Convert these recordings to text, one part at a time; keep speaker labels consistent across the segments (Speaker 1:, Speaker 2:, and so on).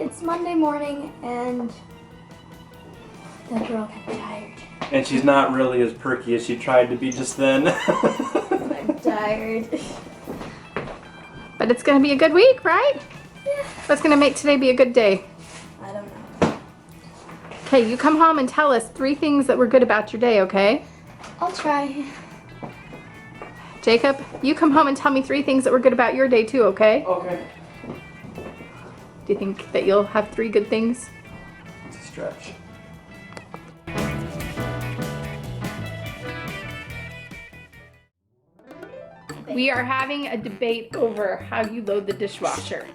Speaker 1: It's Monday morning and the girl got tired.
Speaker 2: And she's not really as perky as she tried to be just then.
Speaker 1: I'm tired.
Speaker 3: But it's gonna be a good week, right?
Speaker 1: Yeah.
Speaker 3: What's gonna make today be a good day?
Speaker 1: I don't know.
Speaker 3: Okay, you come home and tell us 3 things that were good about your day, okay?
Speaker 1: I'll try.
Speaker 3: Jacob, you come home and tell me 3 things that were good about your day too, okay?
Speaker 2: Okay.
Speaker 3: Do you think that you'll have 3 good things?
Speaker 2: It's a stretch.
Speaker 3: We are having a debate over how you load the dishwasher.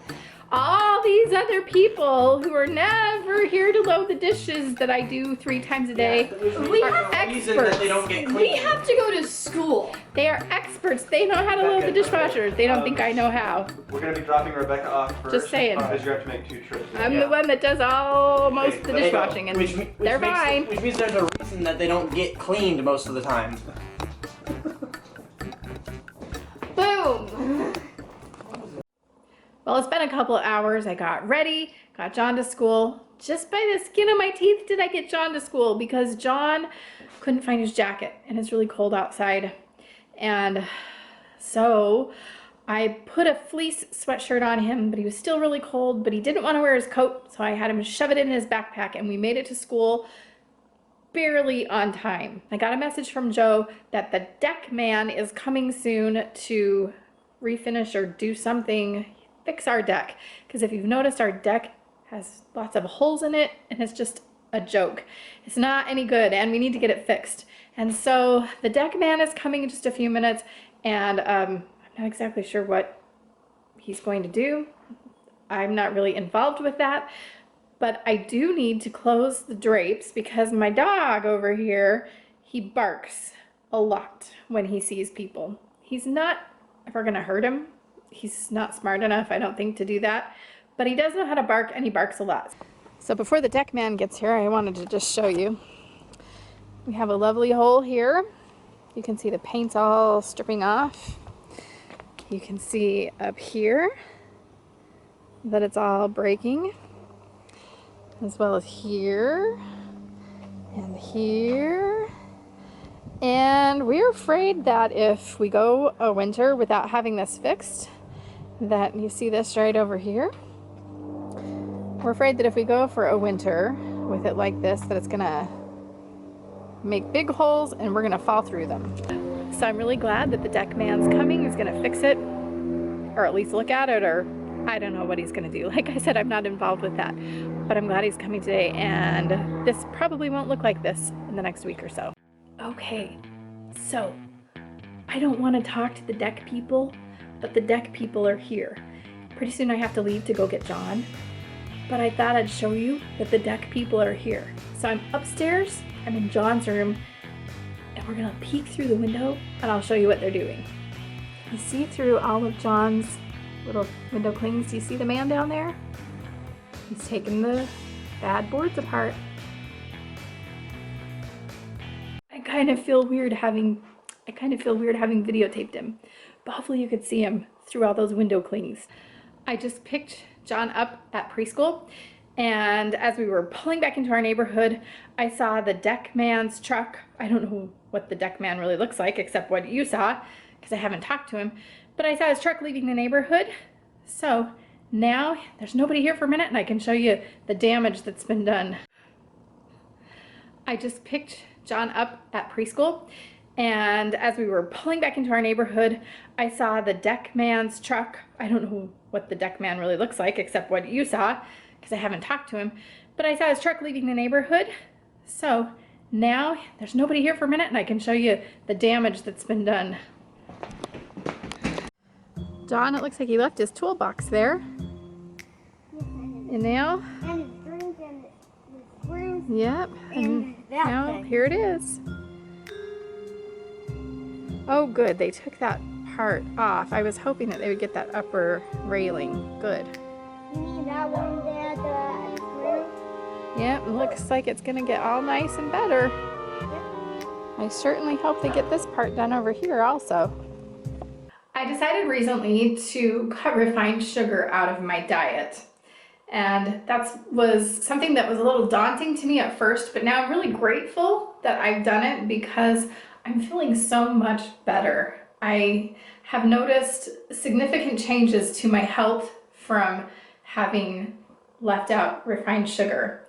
Speaker 3: All these other people who are never here to load the dishes that I do 3 times a day
Speaker 1: We
Speaker 3: are
Speaker 1: have
Speaker 3: experts.
Speaker 2: They don't get
Speaker 1: We
Speaker 2: clean.
Speaker 1: have to go to school.
Speaker 3: They are experts. They know how to load the dishwasher. They don't think I know how.
Speaker 2: We're gonna be dropping Rebecca off first.
Speaker 3: Just saying.
Speaker 2: Because you have to make 2 trips.
Speaker 3: I'm the one that does most of the
Speaker 2: Okay,
Speaker 3: dishwashing, and they're fine.
Speaker 4: Which means there's a reason that they don't get cleaned most of the time.
Speaker 1: Boom.
Speaker 3: Well, it's been a couple of hours. I got ready, got John to school. Just by the skin of my teeth did I get John to school because John couldn't find his jacket and it's really cold outside. And so I put a fleece sweatshirt on him, but he was still really cold, but he didn't want to wear his coat. So I had him shove it in his backpack and we made it to school barely on time. I got a message from Joe that the deck man is coming soon to refinish or do something, fix our deck. Because if you've noticed, our deck has lots of holes in it and it's just a joke. It's not any good and we need to get it fixed. And so the deck man is coming in just a few minutes and I'm not exactly sure what he's going to do. I'm not really involved with that. But I do need to close the drapes because my dog over here, he barks a lot when he sees people. He's not ever gonna hurt him. He's not smart enough, I don't think, to do that. But he does know how to bark and he barks a lot. So before the deck man gets here, I wanted to just show you. We have a lovely hole here. You can see the paint's all stripping off. You can see up here that it's all breaking, as well as here and here. And we're afraid that if we go a winter without having this fixed, that you see this right over here, we're afraid that if we go for a winter with it like this, that it's gonna make big holes and we're gonna fall through them. So I'm really glad that the deck man's coming. He's gonna fix it, or at least look at it, or I don't know what he's gonna do. Like I said, I'm not involved with that, but I'm glad he's coming today, and this probably won't look like this in the next week or so. Okay, so I don't want to talk to the deck people, but the deck people are here. Pretty soon I have to leave to go get John, but I thought I'd show you that the deck people are here. So I'm upstairs, I'm in John's room, and we're gonna peek through the window and I'll show you what they're doing. You see through all of John's little window clings. Do you see the man down there? He's taking the bad boards apart. I kind of feel weird having videotaped him, but hopefully you could see him through all those window clings. I just picked John up at preschool, and as we were pulling back into our neighborhood, I saw the deck man's truck. I don't know what the deck man really looks like except what you saw, because I haven't talked to him. But I saw his truck leaving the neighborhood. So now there's nobody here for a minute and I can show you the damage that's been done. I just picked John up at preschool, and as we were pulling back into our neighborhood, I saw the deck man's truck. I don't know what the deck man really looks like except what you saw, because I haven't talked to him. But I saw his truck leaving the neighborhood. So now there's nobody here for a minute and I can show you the damage that's been done. John, it looks like he left his toolbox there. And now,
Speaker 1: And his drink and his screws.
Speaker 3: yep, and
Speaker 1: that
Speaker 3: now
Speaker 1: thing.
Speaker 3: here it is. Oh good, they took that part off. I was hoping that they would get that upper railing. Good.
Speaker 1: You mean that one there, the screw?
Speaker 3: Yep, it looks like it's gonna get all nice and better. I certainly hope they get this part done over here also. I decided recently to cut refined sugar out of my diet. And that was something that was a little daunting to me at first, but now I'm really grateful that I've done it because I'm feeling so much better. I have noticed significant changes to my health from having left out refined sugar.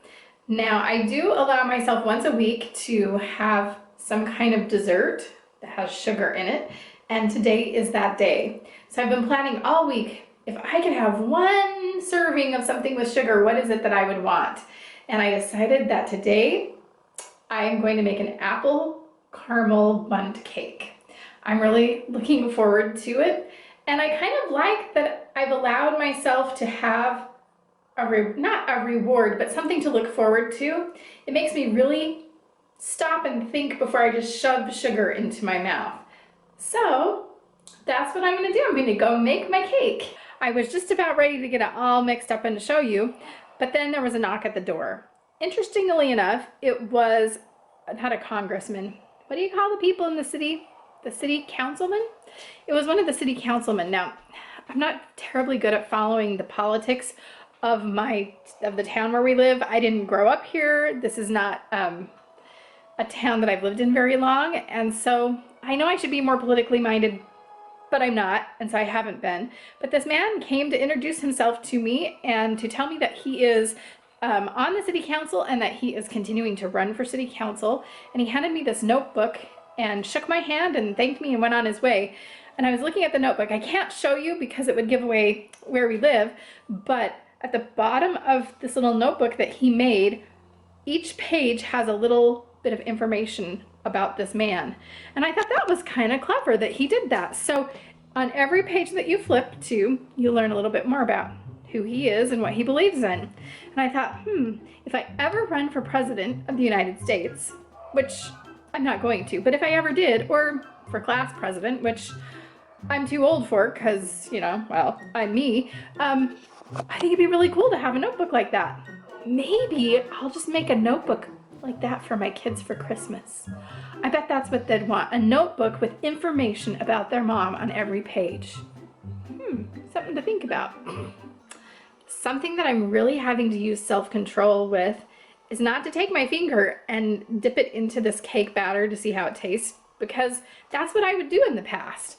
Speaker 3: Now, I do allow myself once a week to have some kind of dessert that has sugar in it, and today is that day. So I've been planning all week, if I could have one serving of something with sugar, what is it that I would want? And I decided that today I am going to make an apple caramel bundt cake. I'm really looking forward to it. And I kind of like that I've allowed myself to have not a reward, but something to look forward to. It makes me really stop and think before I just shove sugar into my mouth. So that's what I'm gonna do. I'm gonna go make my cake. I was just about ready to get it all mixed up and to show you, but then there was a knock at the door. Interestingly enough, it was not a congressman. What do you call the people in the city? The city councilman? It was one of the city councilmen. Now, I'm not terribly good at following the politics of the town where we live. I didn't grow up here. This is not a town that I've lived in very long, and so I know I should be more politically minded, but I'm not, and so I haven't been. But this man came to introduce himself to me and to tell me that he is on the city council and that he is continuing to run for city council. And he handed me this notebook and shook my hand and thanked me and went on his way. And I was looking at the notebook. I can't show you because it would give away where we live, but at the bottom of this little notebook that he made, each page has a little bit of information about this man. And I thought that was kind of clever that he did that. So on every page that you flip to, you learn a little bit more about who he is and what he believes in. And I thought, if I ever run for president of the United States, which I'm not going to, but if I ever did, or for class president, which I'm too old for because, well, I'm me, I think it'd be really cool to have a notebook like that. Maybe I'll just make a notebook like that for my kids for Christmas. I bet that's what they'd want, a notebook with information about their mom on every page. Something to think about. Something that I'm really having to use self-control with is not to take my finger and dip it into this cake batter to see how it tastes, because that's what I would do in the past.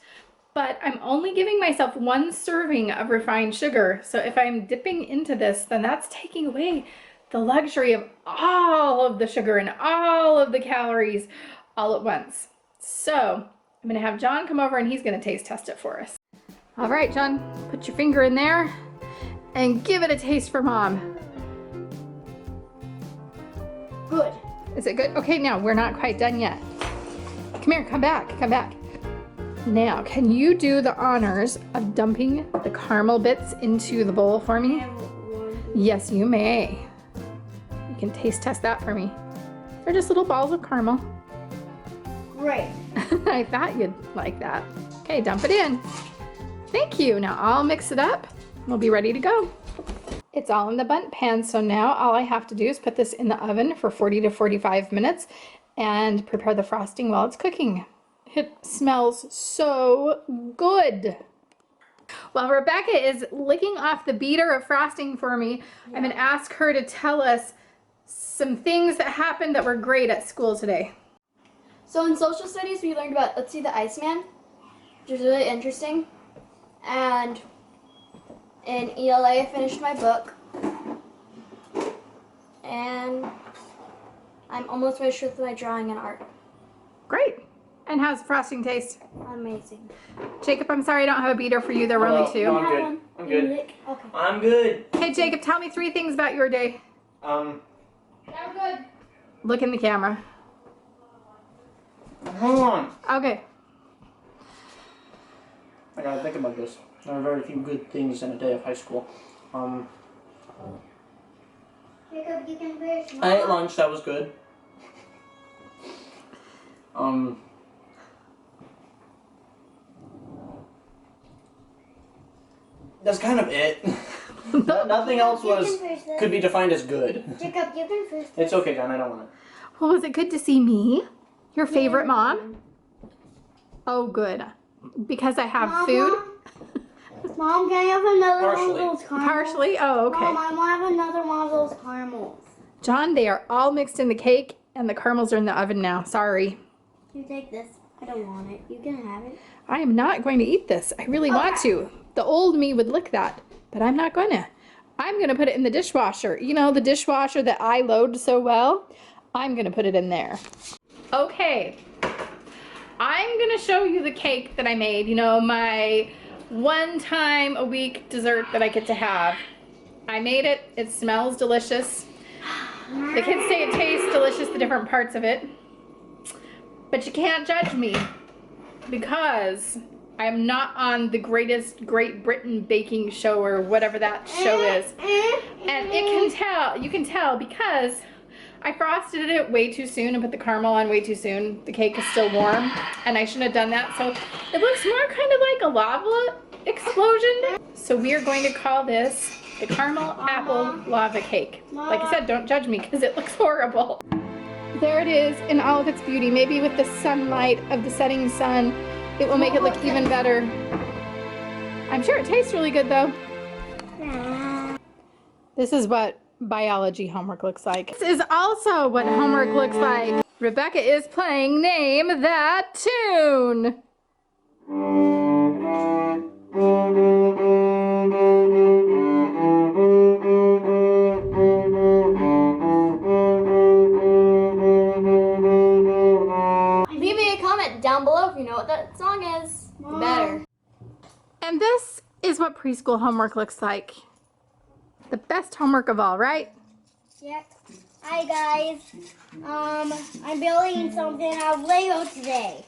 Speaker 3: But I'm only giving myself one serving of refined sugar. So if I'm dipping into this, then that's taking away the luxury of all of the sugar and all of the calories all at once. So I'm gonna have John come over and he's gonna taste test it for us. All right, John, put your finger in there and give it a taste for Mom.
Speaker 1: Good.
Speaker 3: Is it good? Okay, now we're not quite done yet. Come here, come back. Now, can you do the honors of dumping the caramel bits into the bowl for me? Yes, you may. You can taste test that for me. They're just little balls of caramel.
Speaker 1: Great.
Speaker 3: I thought you'd like that. Okay, dump it in. Thank you. Now I'll mix it up. We'll be ready to go. It's all in the bundt pan, so now all I have to do is put this in the oven for 40 to 45 minutes and prepare the frosting while it's cooking. It smells so good. While Rebecca is licking off the beater of frosting for me, I'm gonna ask her to tell us some things that happened that were great at school today.
Speaker 1: So in social studies, we learned about Ötzi the Iceman, which was really interesting. And in ELA, I finished my book. And I'm almost finished with my drawing and art.
Speaker 3: Great. And how's frosting taste?
Speaker 1: Amazing.
Speaker 3: Jacob, I'm sorry I don't have a beater for you. There were only two.
Speaker 4: No, I'm good. I'm good.
Speaker 1: Okay.
Speaker 4: I'm good.
Speaker 3: Hey, Jacob, tell me 3 things about your day.
Speaker 1: I'm good.
Speaker 3: Look in the camera.
Speaker 4: Hold on.
Speaker 3: Okay.
Speaker 4: I gotta think about this. There are very few good things in a day of high school.
Speaker 1: Jacob, you can finish.
Speaker 4: I ate lunch. That was good. That's kind of it. Nothing else could be defined as good.
Speaker 1: Jacob, you can finish.
Speaker 4: It's okay, John. I don't want it.
Speaker 3: Well, was it good to see me? Your favorite mom? Oh, good. Because I have food?
Speaker 1: Mom, can I have another one
Speaker 4: Partially.
Speaker 1: of those caramels?
Speaker 3: Partially? Oh, okay.
Speaker 1: Mom, I want to have another one of those caramels.
Speaker 3: John, they are all mixed in the cake and the caramels are in the oven now. Sorry.
Speaker 1: You take this. I don't want it. You can have it.
Speaker 3: I am not going to eat this. I really want to. The old me would lick that, but I'm not going to. I'm going to put it in the dishwasher. You know, the dishwasher that I load so well? I'm going to put it in there. Okay. I'm going to show you the cake that I made. You know, my one time a week dessert that I get to have. I made it. It smells delicious. The kids say it tastes delicious, the different parts of it. But you can't judge me because I'm not on the greatest Great Britain baking show or whatever that show is. And you can tell because I frosted it way too soon and put the caramel on way too soon. The cake is still warm and I shouldn't have done that. So it looks more kind of like a lava explosion. So we are going to call this the caramel apple lava cake. Like I said, don't judge me because it looks horrible. There it is in all of its beauty. Maybe with the sunlight of the setting sun, it will make it look even better. I'm sure it tastes really good though. This is what biology homework looks like. This is also what homework looks like. Rebecca is playing Name That Tune.
Speaker 1: Leave me a comment down below if you know what that song is. The better.
Speaker 3: And this is what preschool homework looks like. The best homework of all, right?
Speaker 1: Yep. Hi guys. I'm building something out of Lego today.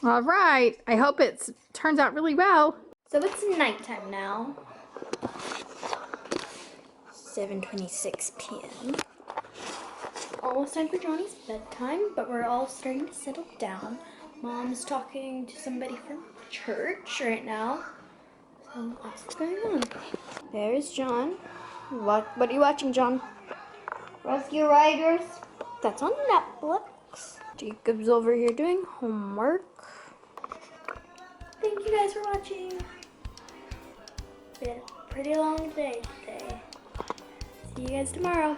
Speaker 3: All right. I hope it turns out really well.
Speaker 1: So it's nighttime now. 7:26 p.m. Almost time for Johnny's bedtime, but we're all starting to settle down. Mom's talking to somebody from church right now. So that's what's going on. There's John. What are you watching, John? Rescue Riders. That's on Netflix. Jacob's over here doing homework. Thank you guys for watching. Been a pretty long day today. See you guys tomorrow.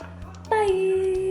Speaker 1: Bye.